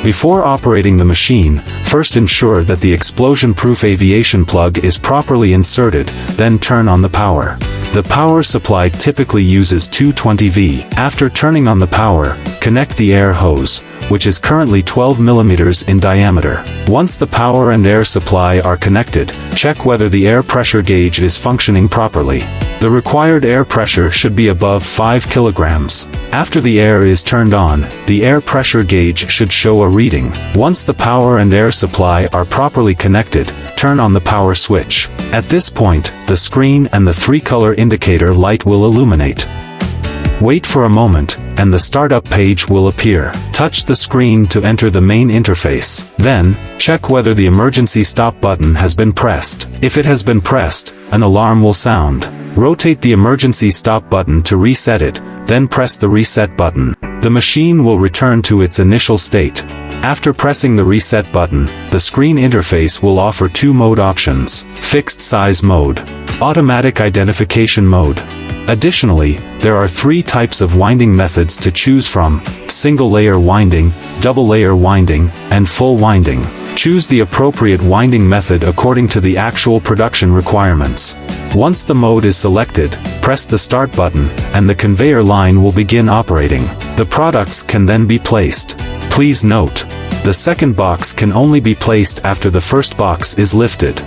Before operating the machine, first ensure that the explosion-proof aviation plug is properly inserted, then turn on the power. The power supply typically uses 220V. After turning on the power, connect the air hose, which is currently 12 mm in diameter. Once the power and air supply are connected, check whether the air pressure gauge is functioning properly. The required air pressure should be above 5 kilograms. After the air is turned on, the air pressure gauge should show a reading. Once the power and air supply are properly connected, turn on the power switch. At this point, the screen and the 3-color indicator light will illuminate. Wait for a moment, and the startup page will appear. Touch the screen to enter the main interface. Then, check whether the emergency stop button has been pressed. If it has been pressed, an alarm will sound. Rotate the emergency stop button to reset it, then press the reset button. The machine will return to its initial state. After pressing the reset button, the screen interface will offer 2 mode options: fixed size mode, automatic identification mode. Additionally, there are 3 types of winding methods to choose from: single layer winding, double layer winding, and full winding. Choose the appropriate winding method according to the actual production requirements. Once the mode is selected, press the start button, and the conveyor line will begin operating. The products can then be placed. Please note, the second box can only be placed after the first box is lifted.